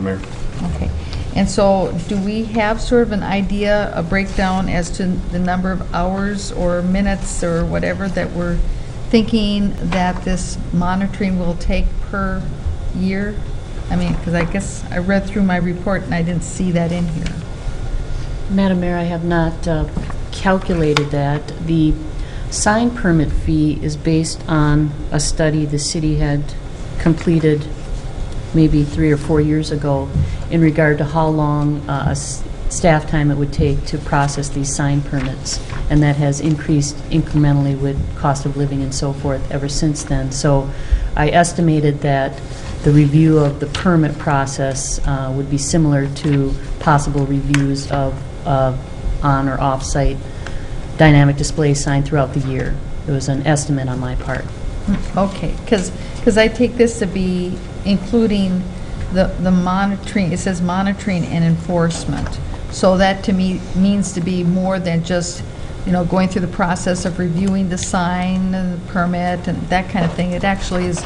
Madam Mayor. Okay. And so do we have sort of an idea, a breakdown as to the number of hours or minutes or whatever that we're thinking that this monitoring will take per year? I mean, because I guess I read through my report and I didn't see that in here. Madam Mayor, I have not calculated that. The sign permit fee is based on a study the city had completed maybe 3 or 4 years ago in regard to how long staff time it would take to process these sign permits, and that has increased incrementally with cost of living and so forth ever since then. So I estimated that the review of the permit process would be similar to possible reviews of on or off-site dynamic display sign throughout the year. It was an estimate on my part. Okay, because I take this to be including the monitoring. It says monitoring and enforcement. So that to me means to be more than just, you know, going through the process of reviewing the sign and the permit and that kind of thing. It actually is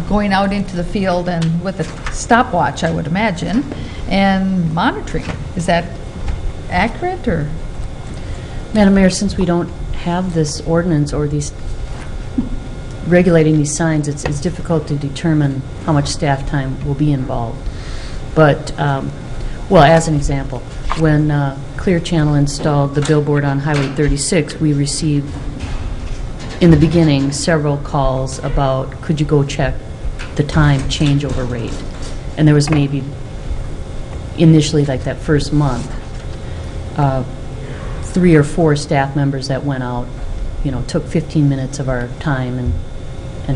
going out into the field and with a stopwatch, I would imagine, and monitoring. Is that accurate, or? Madam Mayor, since we don't have this ordinance or these regulating these signs, it's difficult to determine how much staff time will be involved. But, well, as an example, when Clear Channel installed the billboard on Highway 36, we received, in the beginning, several calls about, could you go check the time changeover rate? And there was maybe, initially, like that first month, 3 or 4 staff members that went out, you know, took 15 minutes of our time and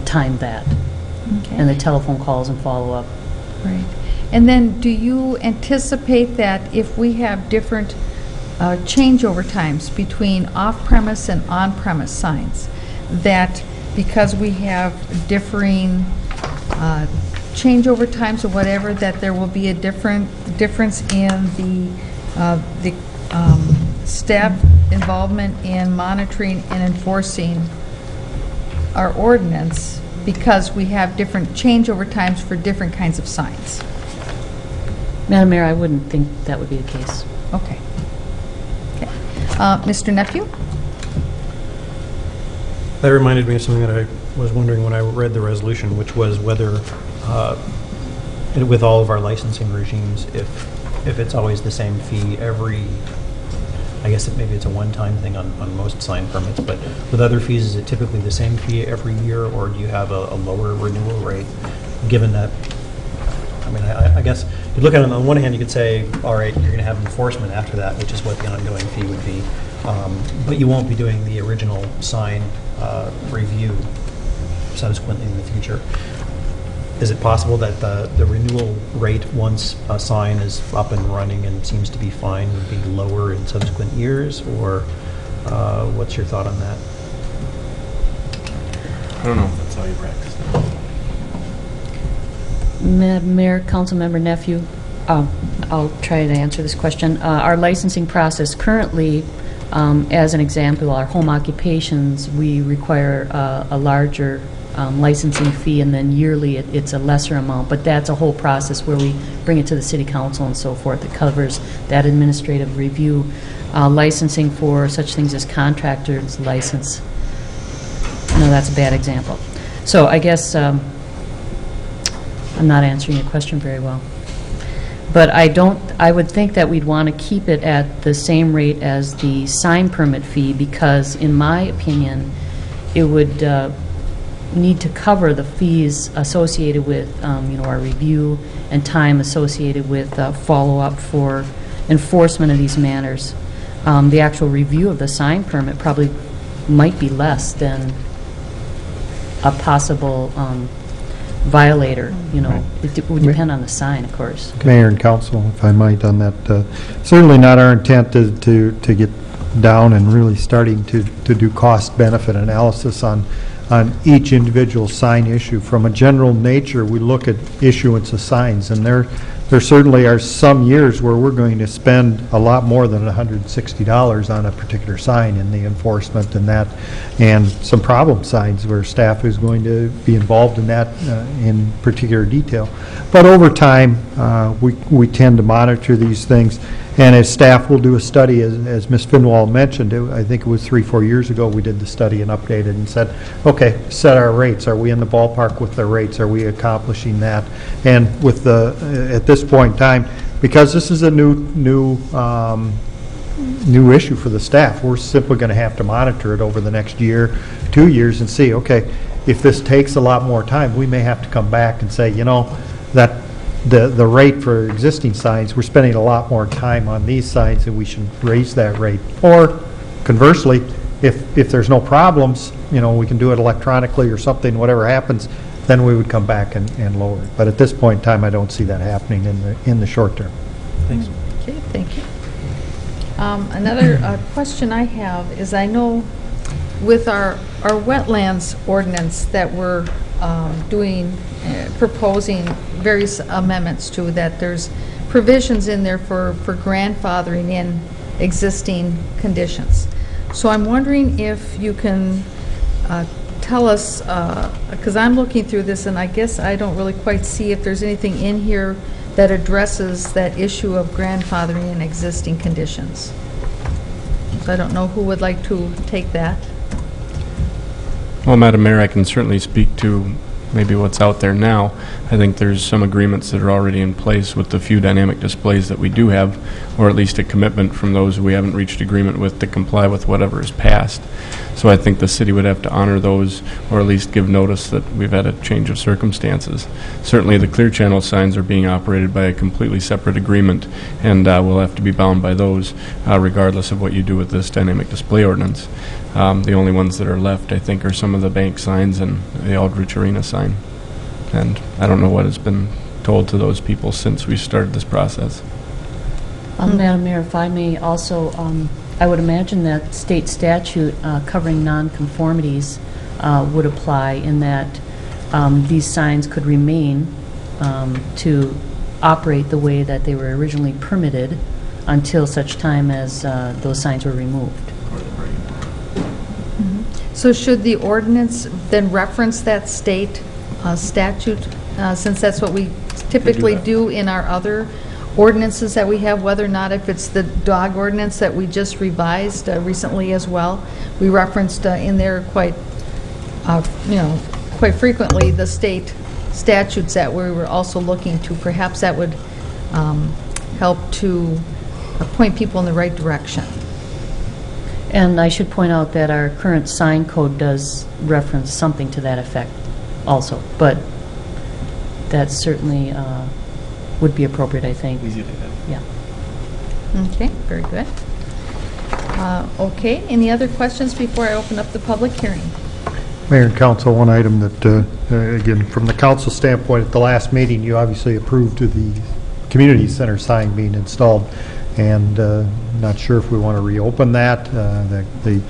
timed that. Okay. And the telephone calls and follow-up. Right. And then do you anticipate that if we have different changeover times between off-premise and on-premise signs, that because we have differing changeover times or whatever, that there will be a difference in the staff involvement in monitoring and enforcing our ordinance because we have different changeover times for different kinds of signs? Madam Mayor, I wouldn't think that would be the case. Okay. Okay. Mr. Nephew? That reminded me of something that I was wondering when I read the resolution, which was whether, with all of our licensing regimes, if it's always the same fee every, I guess maybe it's a one-time thing on most sign permits, but with other fees, is it typically the same fee every year, or do you have a lower renewal rate, given that, I mean, I guess you look at it on the one hand, you could say, all right, you're going to have enforcement after that, which is what the ongoing fee would be, but you won't be doing the original sign review subsequently in the future. Is it possible that the renewal rate, once a sign is up and running and seems to be fine, would be lower in subsequent years, or what's your thought on that? I don't know if that's how you practice now. Madam Mayor, Councilmember Nephew, I'll try to answer this question. Our licensing process currently, as an example, our home occupations, we require a larger licensing fee, and then yearly it's a lesser amount, but that's a whole process where we bring it to the City Council and so forth. It covers that administrative review. Licensing for such things as contractors license. No, that's a bad example. So I guess I'm not answering your question very well. But I would think that we'd want to keep it at the same rate as the sign permit fee, because in my opinion, it would need to cover the fees associated with you know, our review and time associated with follow-up for enforcement of these matters. The actual review of the sign permit probably might be less than a possible violator. You know, it would depend on the sign, of course. Mayor and Council, if I might, on that. Certainly not our intent to get down and really starting to do cost-benefit analysis on each individual sign issue. From a general nature, we look at issuance of signs, and there certainly are some years where we're going to spend a lot more than $160 on a particular sign in the enforcement and that, and some problem signs where staff is going to be involved in that in particular detail. But over time, we tend to monitor these things, and as staff will do a study, as Ms. Finwald mentioned, I think it was 3-4 years ago, we did the study and updated and said, okay, set our rates. Are we in the ballpark with the rates? Are we accomplishing that? And with at this point in time, because this is a new issue for the staff, we're simply going to have to monitor it over the next year, 2 years, and see, okay, if this takes a lot more time, we may have to come back and say, you know, that the rate for existing signs, we're spending a lot more time on these signs and we should raise that rate. Or conversely, if there's no problems, you know, we can do it electronically or something, whatever happens, then we would come back and lower it. But at this point in time, I don't see that happening in the short term. Thanks. Okay, thank you. Another question I have is, I know with our wetlands ordinance that we're proposing various amendments to, that there's provisions in there for grandfathering in existing conditions. So I'm wondering if you can tell us, because I'm looking through this and I guess I don't really quite see if there's anything in here that addresses that issue of grandfathering in existing conditions. So I don't know who would like to take that. Well, Madam Mayor, I can certainly speak to maybe what's out there now. I think there's some agreements that are already in place with the few dynamic displays that we do have, or at least a commitment from those we haven't reached agreement with to comply with whatever is passed. So I think the city would have to honor those, or at least give notice that we've had a change of circumstances. Certainly the clear channel signs are being operated by a completely separate agreement, and we'll have to be bound by those regardless of what you do with this dynamic display ordinance. The only ones that are left, I think, are some of the bank signs and the Aldrich Arena sign. And I don't know what has been told to those people since we started this process. Madam Mayor, if I may also, I would imagine that state statute covering nonconformities would apply, in that these signs could remain to operate the way that they were originally permitted until such time as those signs were removed. So should the ordinance then reference that state statute, since that's what we typically do in our other ordinances that we have, whether or not, if it's the dog ordinance that we just revised recently as well, we referenced in there quite frequently the state statutes that we were also looking to. Perhaps that would help to point people in the right direction. And I should point out that our current sign code does reference something to that effect also, but that certainly would be appropriate, I think. Easy to get. Yeah. Okay, very good. Okay, any other questions before I open up the public hearing? Mayor and Council, one item that, again, from the council standpoint, at the last meeting, you obviously approved of the community center sign being installed, and not sure if we want to reopen that. The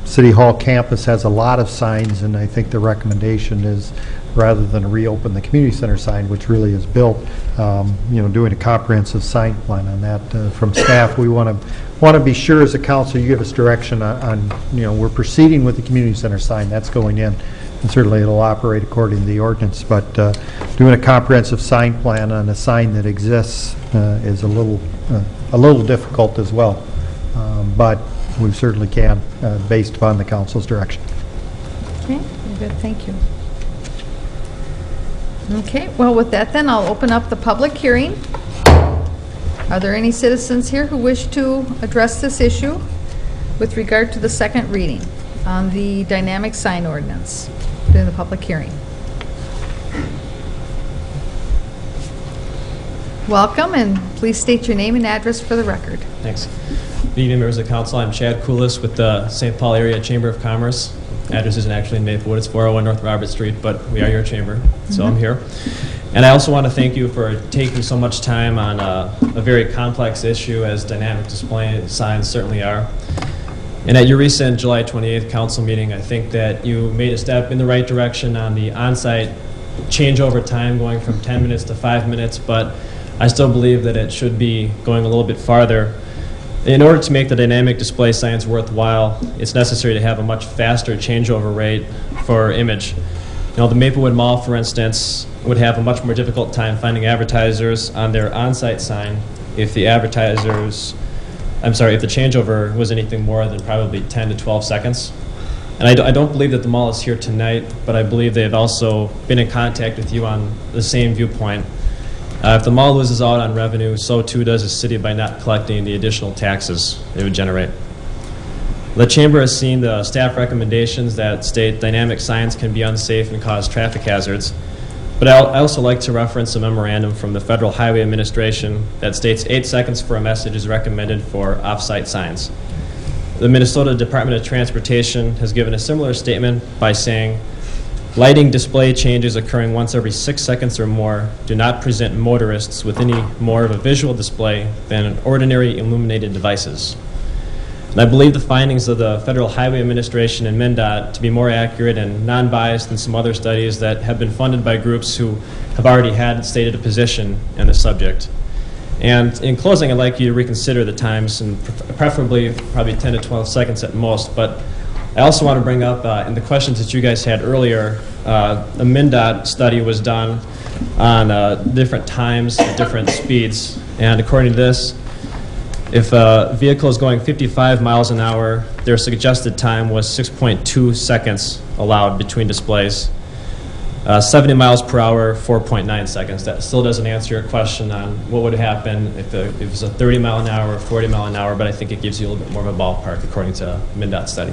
City Hall campus has a lot of signs, and I think the recommendation is, rather than reopen the community center sign, which really is built, doing a comprehensive sign plan on that from staff. We want to be sure as a council you give us direction on we're proceeding with the community center sign that's going in, and certainly it'll operate according to the ordinance. But doing a comprehensive sign plan on a sign that exists is a little difficult as well, but we certainly can, based upon the council's direction. Okay, very good, thank you. Okay, well, with that then, I'll open up the public hearing. Are there any citizens here who wish to address this issue with regard to the second reading on the dynamic sign ordinance during the public hearing? Welcome, and please state your name and address for the record. Thanks. Good evening, members of the council. I'm Chad Koulis with the St. Paul Area Chamber of Commerce. Address isn't actually in Maplewood. It's 401 North Robert Street, but we are your chamber, so I'm here. And I also want to thank you for taking so much time on a very complex issue, as dynamic display signs certainly are. And at your recent July 28th council meeting, I think that you made a step in the right direction on the on-site changeover time going from 10 minutes to 5 minutes, but I still believe that it should be going a little bit farther. In order to make the dynamic display signs worthwhile, it's necessary to have a much faster changeover rate for image. You know, the Maplewood Mall, for instance, would have a much more difficult time finding advertisers on their on-site sign if the if the changeover was anything more than probably 10 to 12 seconds. And I don't believe that the mall is here tonight, but I believe they've also been in contact with you on the same viewpoint. If the mall loses out on revenue, so too does the city by not collecting the additional taxes it would generate. The Chamber has seen the staff recommendations that state dynamic signs can be unsafe and cause traffic hazards. But I also like to reference a memorandum from the Federal Highway Administration that states 8 seconds for a message is recommended for off-site signs. The Minnesota Department of Transportation has given a similar statement by saying, lighting display changes occurring once every 6 seconds or more do not present motorists with any more of a visual display than ordinary illuminated devices. And I believe the findings of the Federal Highway Administration and MnDOT to be more accurate and non-biased than some other studies that have been funded by groups who have already had stated a position in the subject. And in closing, I'd like you to reconsider the times, and preferably probably 10 to 12 seconds at most. But I also want to bring up, in the questions that you guys had earlier, a MnDOT study was done on different times, different speeds. And according to this, if a vehicle is going 55 miles an hour, their suggested time was 6.2 seconds allowed between displays. 70 miles per hour, 4.9 seconds. That still doesn't answer your question on what would happen if it was a 30 mile an hour or 40 mile an hour, but I think it gives you a little bit more of a ballpark according to MnDOT study.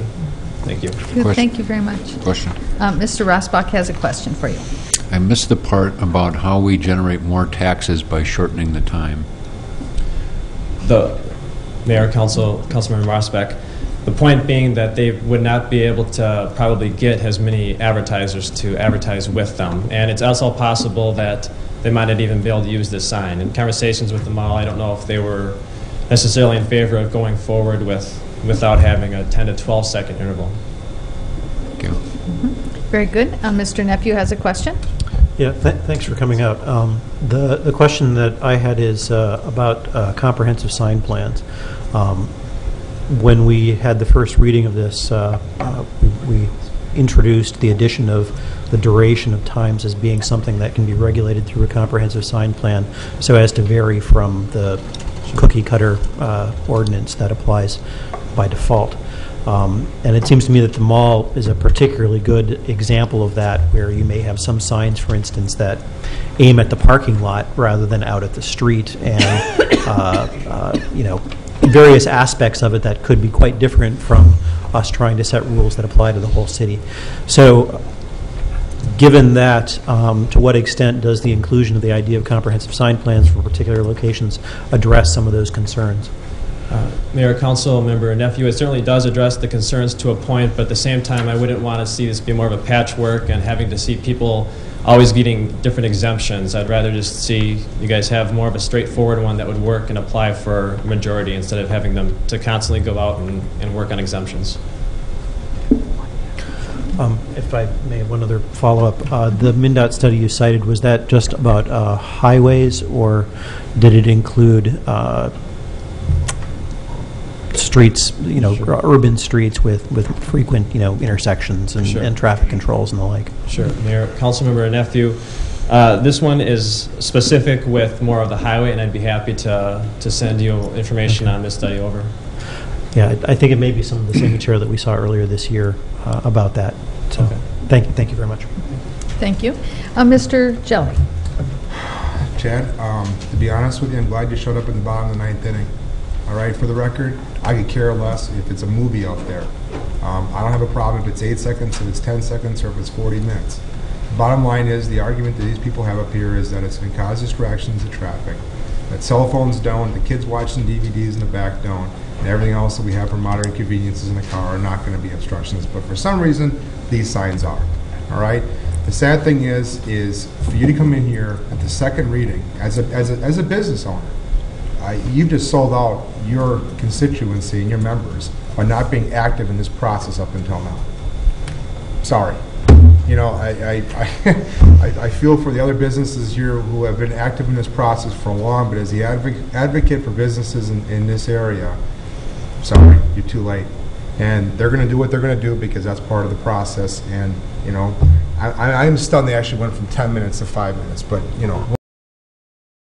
Thank you. Good, thank you very much. Question. Mr. Rosbach has a question for you. I missed the part about how we generate more taxes by shortening the time. The Mayor, Councilmember Rosbach, the point being that they would not be able to probably get as many advertisers to advertise with them. And it's also possible that they might not even be able to use this sign. In conversations with the mall, I don't know if they were necessarily in favor of going forward without having a 10 to 12 second interval. Thank you. Very good. Mr. Nephew has a question. Yeah, thanks for coming out. The question that I had is about comprehensive sign plans. When we had the first reading of this, we introduced the addition of the duration of times as being something that can be regulated through a comprehensive sign plan so as to vary from the cookie cutter ordinance that applies by default. And it seems to me that the mall is a particularly good example of that, where you may have some signs, for instance, that aim at the parking lot rather than out at the street, and you know, various aspects of it that could be quite different from us trying to set rules that apply to the whole city. So given that, to what extent does the inclusion of the idea of comprehensive sign plans for particular locations address some of those concerns? Mayor, Council Member Nephew, it certainly does address the concerns to a point, but at the same time, I wouldn't want to see this be more of a patchwork and having to see people always getting different exemptions. I'd rather just see you guys have more of a straightforward one that would work and apply for a majority instead of having them to constantly go out and work on exemptions. If I may have one other follow-up. The MnDOT study you cited, was that just about highways, or did it include streets, you know, Sure. urban streets with frequent, you know, intersections and, Sure. and traffic controls and the like? Sure, Mayor, Councilmember Nephew. This one is specific with more of the highway, and I'd be happy to send you information on this study over. Yeah, I think it may be some of the same material that we saw earlier this year about that. So, Okay. thank you very much. Thank you. Mr. Jelly. Chad, to be honest with you, I'm glad you showed up at the bottom of the ninth inning. All right, for the record, I could care less if it's a movie out there. I don't have a problem if it's 8 seconds, if it's 10 seconds, or if it's 40 minutes. Bottom line is, the argument that these people have up here is that it's going to cause distractions of traffic, that cell phones don't, the kids watching DVDs in the back don't, and everything else that we have for modern conveniences in the car are not going to be obstructions. But for some reason, these signs are. All right? The sad thing is for you to come in here at the second reading, as a business owner, you've just sold out your constituency and your members by not being active in this process up until now. Sorry. you know, I feel for the other businesses here who have been active in this process for long, but as the advocate for businesses in this area, sorry, you're too late. And they're going to do what they're going to do because that's part of the process. And, you know, I'm stunned they actually went from 10 minutes to 5 minutes, but, you know.